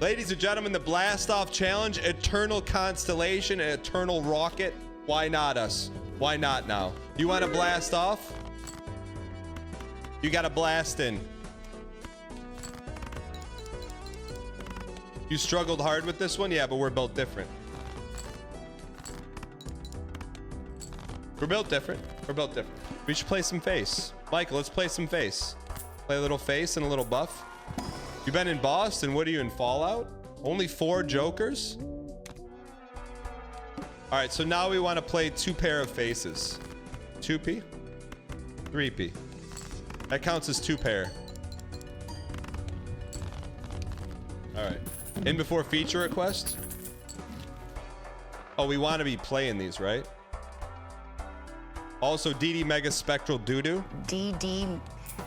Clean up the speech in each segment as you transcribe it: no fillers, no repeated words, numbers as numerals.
Ladies and gentlemen, the blast off challenge, eternal constellation, and eternal rocket. Why not us? Why not now? You want to blast off? You got to blast in. You struggled hard with this one? Yeah, but we're built different. We're built different. We're built different. We should play some face. Michael, let's play some face. Play a little face and a little buff. You've been in Boston. What are you in Fallout? Only 4 jokers? All right, so now we want to play 2 pair of faces. 2p? 3p. That counts as 2 pair. All right. In before feature request? Oh, we want to be playing these, right? Also, DD Mega Spectral Doodoo. DD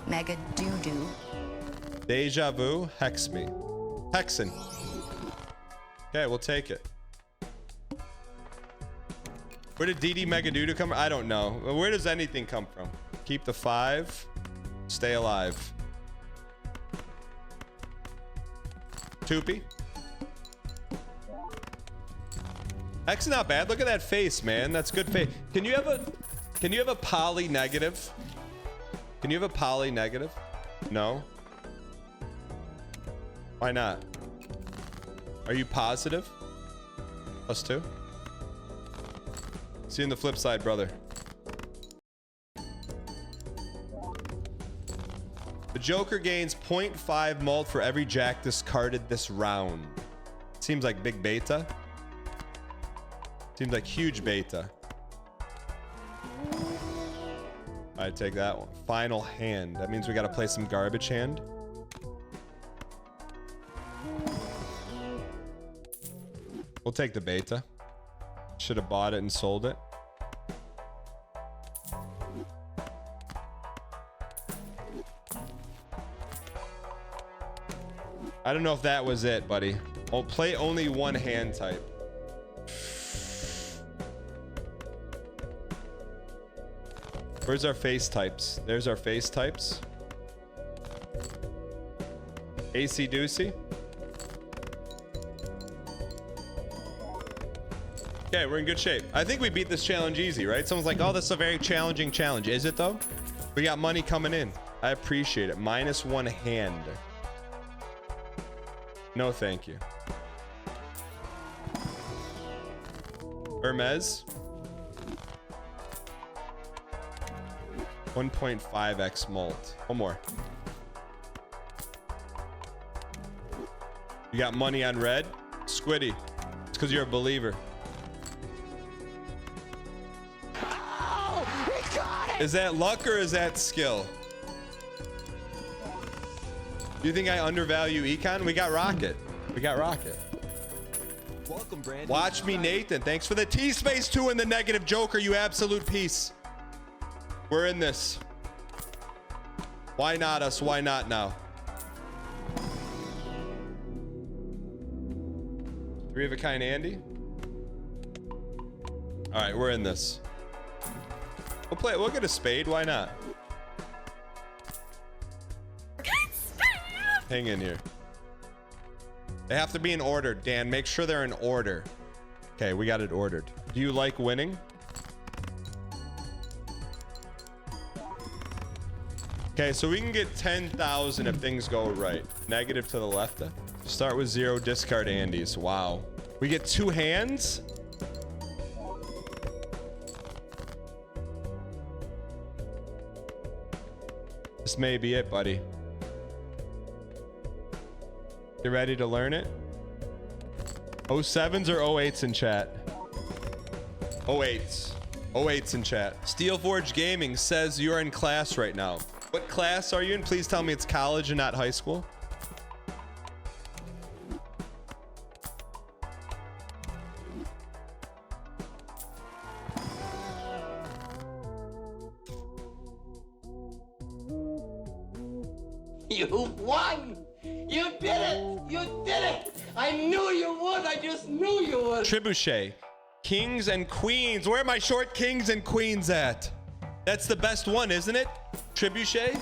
Mega Doodoo. Deja Vu. Hex me. Hexen. Okay, we'll take it. Where did DD Mega Doodoo come from? I don't know. Where does anything come from? Keep the 5. Stay alive. 2p. X not bad. Look at that face, man. That's good face. Can you have a poly negative? Can you have a poly negative? No. Why not? Are you positive? +2. See you on the flip side, brother. The Joker gains 0.5 mult for every jack discarded this round. Seems like big beta. Seems like huge beta. I'd take that one. Final hand. That means we got to play some garbage hand. We'll take the beta. Should have bought it and sold it. I don't know if that was it, buddy. I'll play only one hand type. Where's our face types? There's our face types. AC Doocy. Okay, we're in good shape. I think we beat this challenge easy, right? Someone's like, oh, this is a very challenging challenge. Is it though? We got money coming in. I appreciate it. -1 hand. No, thank you. Hermes. 1.5x mult. One more. You got money on red? Squiddy. It's because you're a believer. Oh, he got it! Is that luck or is that skill? You think I undervalue Econ? We got Rocket. We got Rocket. Welcome, Brandon. Watch me, Nathan. Thanks for the T-Space 2 and the negative Joker, you absolute piece. We're in this. Why not us? Why not now? 3 of a kind Andy. All right, we're in this. We'll play. We'll get a spade. Why not? Hang in here. They have to be in order, Dan. Make sure they're in order. Okay, we got it ordered. Do you like winning? Okay, so we can get 10,000 if things go right. Negative to the left. Start with 0, discard Andes. Wow. We get 2 hands? This may be it, buddy. You ready to learn it? 07s or 08s in chat? 08s. 08s in chat. Steelforge Gaming says you're in class right now. What class are you in? Please tell me it's college and not high school. You won! You did it! You did it! I knew you would! I just knew you would! Trebuchet. Kings and queens. Where are my short kings and queens at? That's the best one, isn't it? Trebuchet?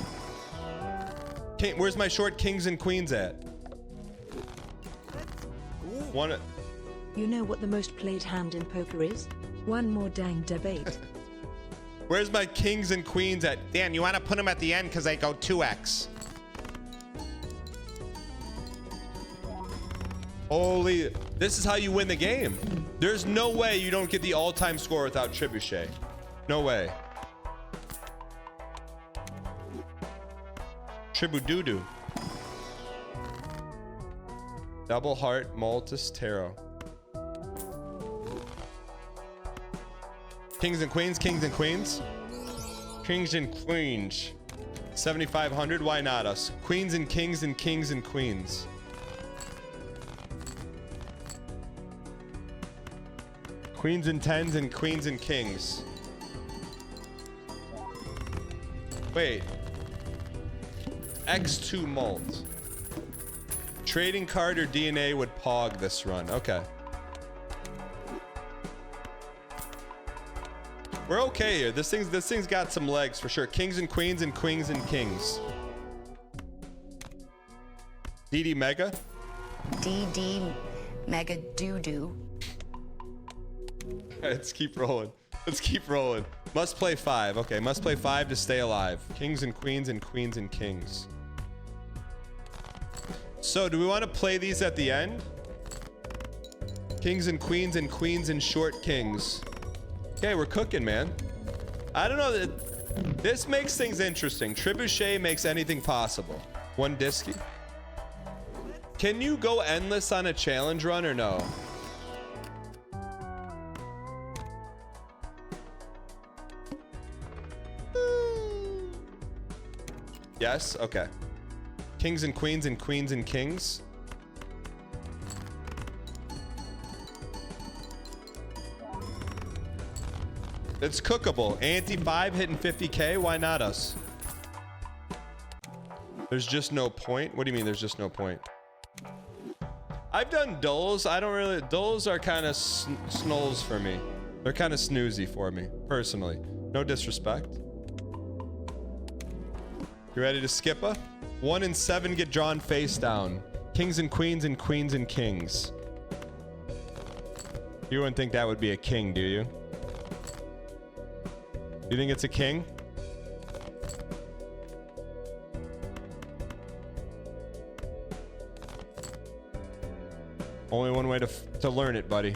Where's my short kings and queens at? One. You know what the most played hand in poker is? One more dang debate. Where's my kings and queens at? Dan, you want to put them at the end because they go 2x. Holy, this is how you win the game. There's no way you don't get the all-time score without Trebuchet. No way. Tribu-doo-doo. Double heart, Maltus, Tarot. Kings and queens, kings and queens. Kings and queens. 7,500, why not us? Queens and kings and kings and queens. Queens and tens and queens and kings. Wait. X2 malt. Trading card or DNA would pog this run. Okay. We're okay here. This thing's got some legs for sure. Kings and queens and queens and kings. DD Mega. DD Mega Doo-Doo. Let's keep rolling. Let's keep rolling. Must play 5. Okay, must play 5 to stay alive. Kings and queens and queens and kings. So, do we want to play these at the end? Kings and queens and short kings. Okay, we're cooking, man. I don't know. This makes things interesting. Trebuchet makes anything possible. One disky. Can you go endless on a challenge run or no? Yes? Okay. Kings and queens and kings. It's cookable. Ante 5 hitting 50K. Why not us? There's just no point. What do you mean there's just no point? I've done dulls. I don't really... Dulls are kind of snulls for me. They're kind of snoozy for me, personally. No disrespect. You ready to skip a? 1 and 7 get drawn face down. Kings and queens and kings. You wouldn't think that would be a king, do you? You think it's a king? Only one way to learn it, buddy.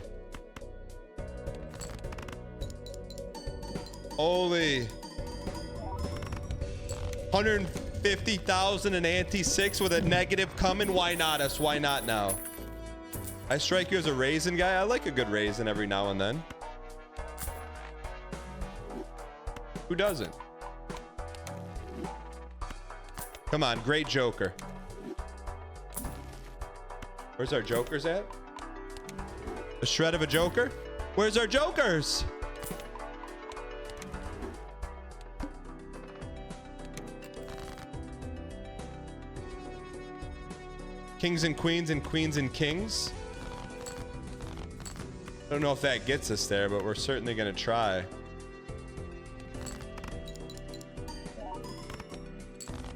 Holy. 150,000 and ante 6 with a negative coming. Why not us? Why not now? I strike you as a raisin guy. I like a good raisin every now and then. Who doesn't? Come on, great joker. Where's our jokers at? A shred of a joker? Where's our jokers? Kings and queens and kings. I don't know if that gets us there, but we're certainly gonna try.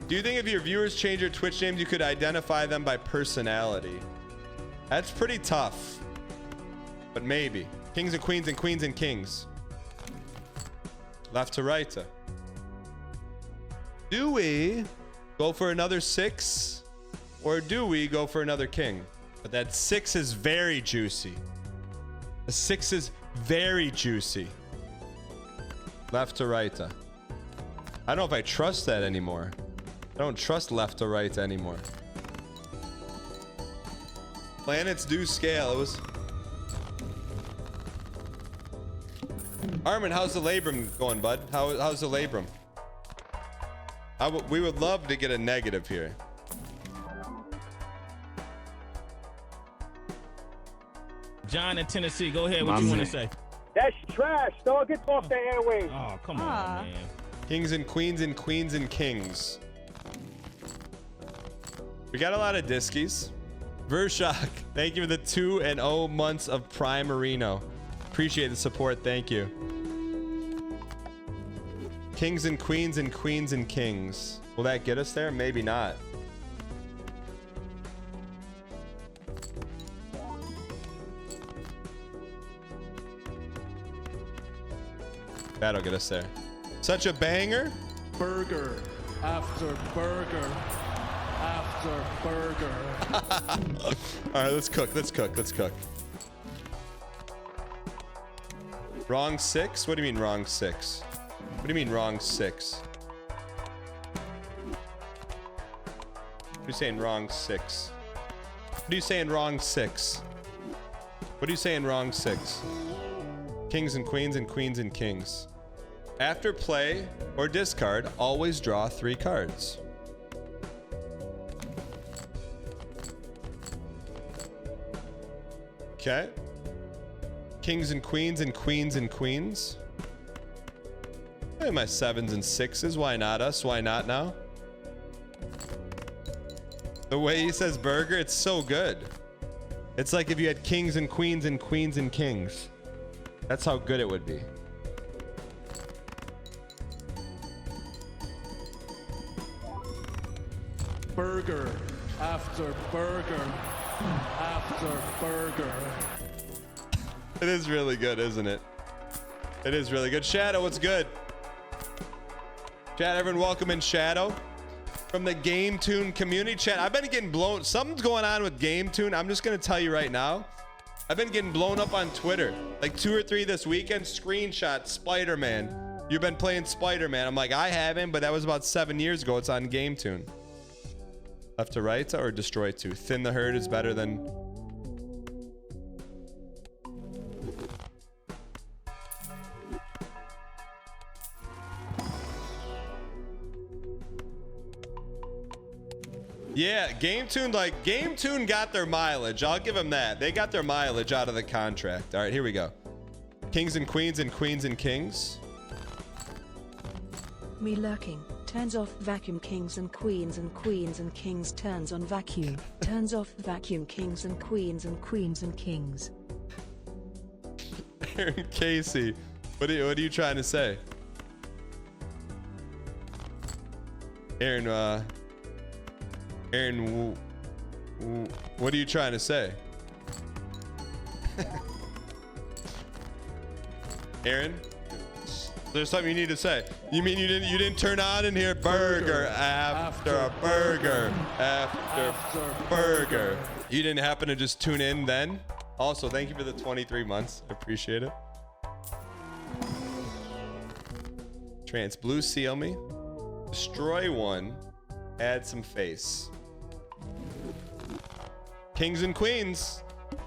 Do you think if your viewers change their Twitch names, you could identify them by personality? That's pretty tough, but maybe. Kings and queens and kings. Left to right. Do we go for another 6? Or do we go for another king? But that 6 is very juicy. The 6 is very juicy. Left to right. I don't know if I trust that anymore. I don't trust left to right anymore. Planets do scale. It was... Armin, how's the labrum going, bud? How's the labrum? We would love to get a negative here. John in Tennessee, go ahead. What you want to say? That's trash, dog. Get off the airwaves. Oh, come on, man. Kings and queens and kings. We got a lot of diskies. Vershak, thank you for the 2-0 months of Prime Marino. Appreciate the support. Thank you. Kings and queens and kings. Will that get us there? Maybe not. That'll get us there. Such a banger. Burger after burger after burger. All right, let's cook. Let's cook. Let's cook. Wrong 6? What do you mean wrong 6? What do you mean wrong 6? What are you saying wrong 6? What are you saying wrong 6? What are you saying wrong 6? Kings and queens and queens and kings. After play or discard, always draw 3 cards. Okay. Kings and queens and queens and queens. Hey, my 7s and 6s. Why not us? Why not now? The way he says burger, it's so good. It's like if you had kings and queens and queens and kings. That's how good it would be. Burger after burger after burger. It is really good, isn't it? It is really good. Shadow, what's good? Chat, everyone, welcome in Shadow from the Game Tune community. Chat, I've been getting blown. Something's going on with Game Tune. I'm just going to tell you right now. I've been getting blown up on Twitter. Like 2 or 3 this weekend. Screenshot Spider-Man. You've been playing Spider-Man. I'm like, I haven't, but that was about 7 years ago. It's on Game Tune. Left to right or destroy to? Thin the herd is better than... Yeah, Game Tune got their mileage. I'll give them that. They got their mileage out of the contract. All right, here we go. Kings and queens and queens and kings. Me lurking. Turns off vacuum kings and queens and queens and kings. Turns on vacuum. Turns off vacuum kings and queens and queens and kings. Aaron Casey, what are you trying to say? Aaron, what are you trying to say? Aaron, there's something you need to say. You mean you didn't turn on and hear burger after burger after burger? You didn't happen to just tune in then? Also, thank you for the 23 months. I appreciate it. Trance blue, seal me. Destroy 1. Add some face. Kings and queens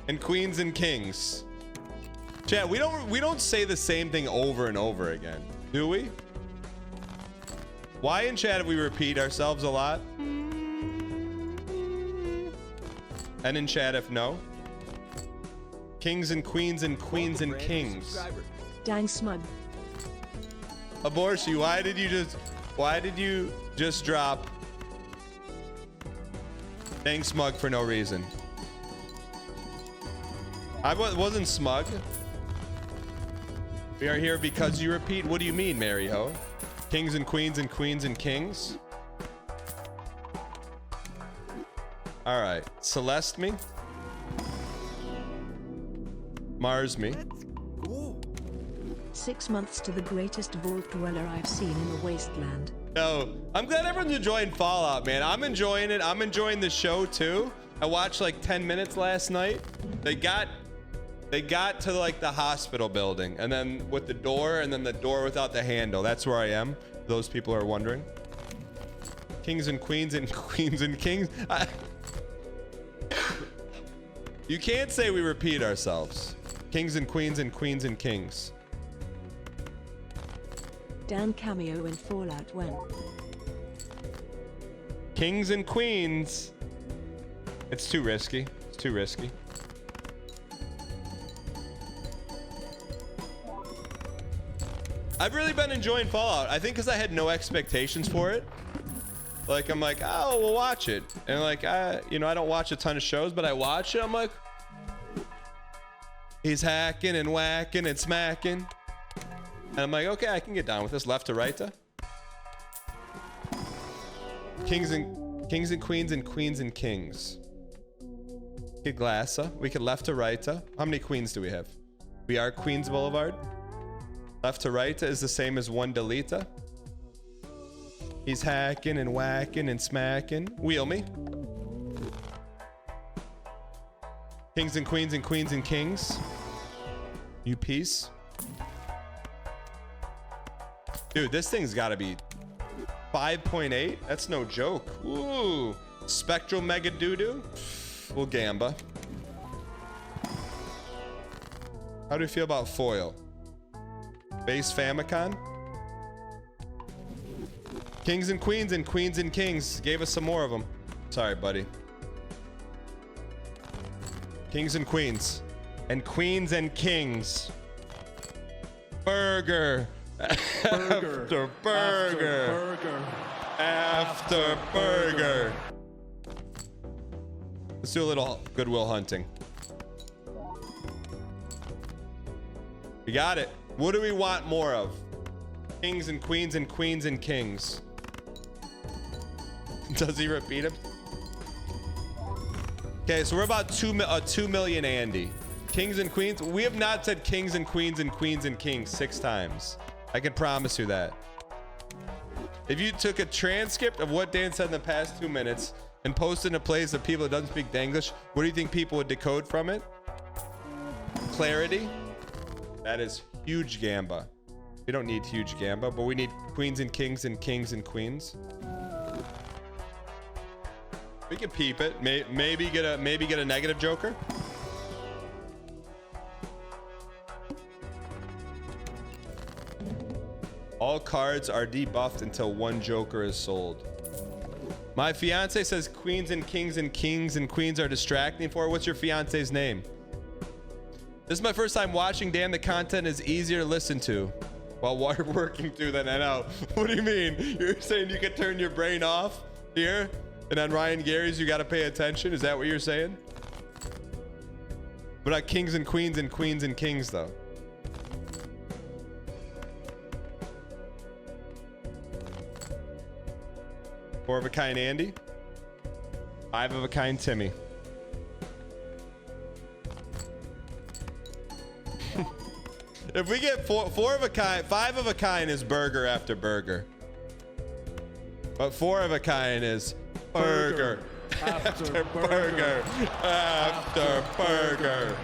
and queens and kings. Chat, we don't say the same thing over and over again, do we? Why in chat if we repeat ourselves a lot? And in chat if no? Kings and queens and queens and kings. Dang smug. Abortion, why did you just drop dang smug for no reason? I wasn't smug. We are here because you repeat. What do you mean, Mary Ho? Kings and queens and queens and kings. All right, Celeste me. Mars me. 6 months to the greatest vault dweller I've seen in the wasteland. No, I'm glad everyone's enjoying Fallout, man. I'm enjoying it. I'm enjoying the show too. I watched like 10 minutes last night. They got to like the hospital building, and then with the door, and then the door without the handle. That's where I am. Those people are wondering. Kings and queens and queens and kings. You can't say we repeat ourselves. Kings and queens and queens and kings. Dan cameo in Fallout when? Kings and queens. It's too risky. It's too risky. I've really been enjoying Fallout. I think because I had no expectations for it. Like, I'm like, oh, we'll watch it. And like, I don't watch a ton of shows, but I watch it. I'm like, he's hacking and whacking and smacking. And I'm like, okay, I can get down with this. Left to right to. Kings and queens and queens and kings. Get glassa. We could left to right to. How many queens do we have? We are Queens Boulevard. Left to right is the same as one deleta. He's hacking and whacking and smacking. Wheel me. Kings and queens and queens and kings. You piece. Dude, this thing's got to be 5.8. That's no joke. Ooh. Spectral mega doo-doo. We'll gamba. How do you feel about foil? Base Famicom. Kings and queens and queens and kings. Gave us some more of them. Sorry, buddy. Kings and queens. And queens and kings. Burger. Burger. After burger. After burger. Let's do a little Goodwill hunting. We got it. What do we want more of? Kings and queens and queens and kings. Does he repeat him? Okay, so we're about 2 million Andy. Kings and queens. We have not said kings and queens and queens and kings 6 times. I can promise you that. If you took a transcript of what Dan said in the past 2 minutes and posted in a place of people that doesn't speak English, what do you think people would decode from it? Clarity. That is huge gamba. We don't need huge gamba, but we need queens and kings and kings and queens. We can peep it. Maybe get a negative joker. All cards are debuffed until one joker is sold. My fiance says queens and kings and kings and queens are distracting for her. What's your fiance's name? This is my first time watching Dan. The content is easier to listen to while working through than I know. What do you mean? You're saying you could turn your brain off here? And on Ryan Gary's, you got to pay attention? Is that what you're saying? But not kings and queens and queens and kings, though. Four of a kind Andy. 5 of a kind Timmy. If we get 4 of a kind, 5 of a kind is burger after burger. But 4 of a kind is burger after burger after burger.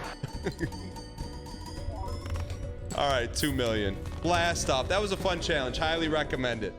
All right, 2 million. Blast off. That was a fun challenge. Highly recommend it.